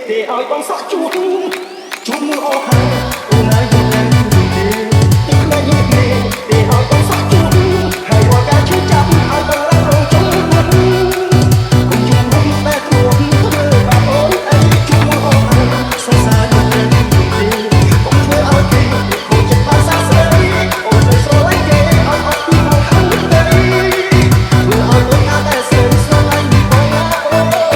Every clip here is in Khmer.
ទេឲ្យបងសោះជួបមើលអស់ហើយអូនហើយយើងដឹងទេទីខ្លាចយើងទេទេឲ្យបងសោះជួបហើយរាល់ការឈឺចាប់ឲ្យបងឡើងរងចាំគុំជួបមុខតែខ្លួនធ្វើបាបអូនអីជួបមើលអស់ហើយសរសើរយើងដឹងទេកុំធ្វើឲ្យគេខូចចិត្តបានសាស្រីអូនទៅស្រឡាញ់គេឲ្យអត់ពីមកខាងទៅធ្វើឲ្យអូនថាតែស្រឡាញ់បងណាអូន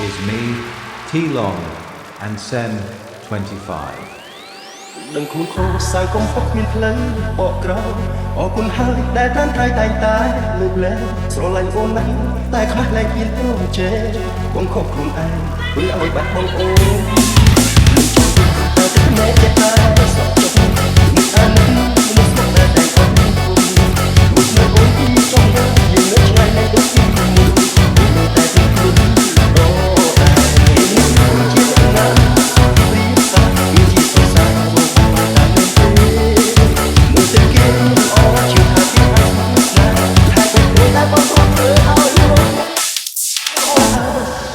is me, T-Long and Sen 25. ដឹងខ្លួនខុសសៅកុំហុកមានផ្លូវបកក្រោយអរគុណហើយដែលតាមថៃតែងតែលើកលែងស្រឡាញ់អូនណាស់តែខ្មាស់លែងហ៊ានព្រមជេរបងខុសខ្លួនឯងធ្វើឲ្យបាត់បង់អូនតែទឹកណែចេះតែសក់ចុកមិនអានមិនស្គាល់តែតែអូនមួយនៅអូនពីចង់យើងនៅឆ្ងាយនៃទឹកទីមួយតែពីខ្លួន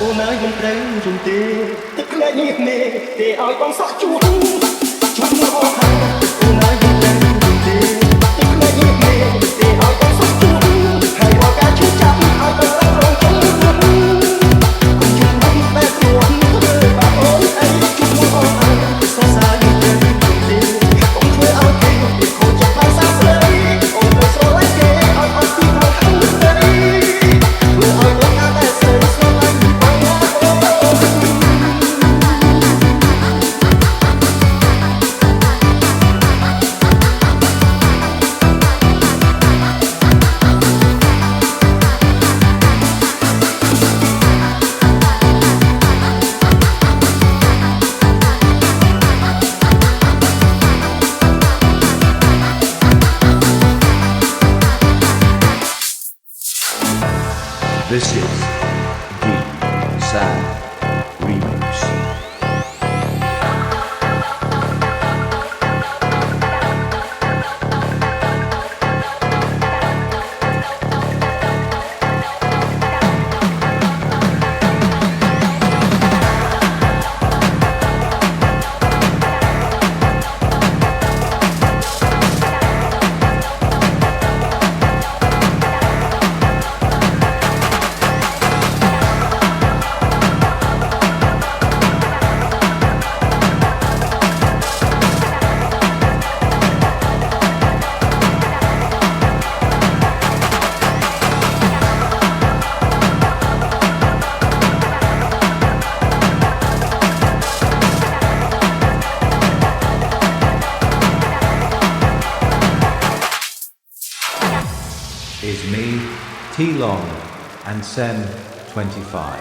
អូនហើយមិនត្រូវយំទេទឹកខ្លាញ់នេះមេទេឲ្យបងសោះជួបមើលអស់ហើយអូនហើយមិនត្រូវយំទេទឹកខ្លាញ់នេះមេទេឲ្យបងសោះជួបហើយរាល់ការឈឺចាប់ឲ្យបងរងចាំគុំជួបមុខតែខ្លួនធ្វើបាបអូនអីជួបមើលអស់ហើយសរសើរយើងទេកុំធ្វើឲ្យគេខូចចិត្តបានសាស្រីអូនទៅស្រឡាញ់គេឲ្យអត់ពីមកខាងទៅធ្វើឲ្យបងថាតែស្រឡាញ់ This is the San Remix. Is me, T-Long and Sen 25.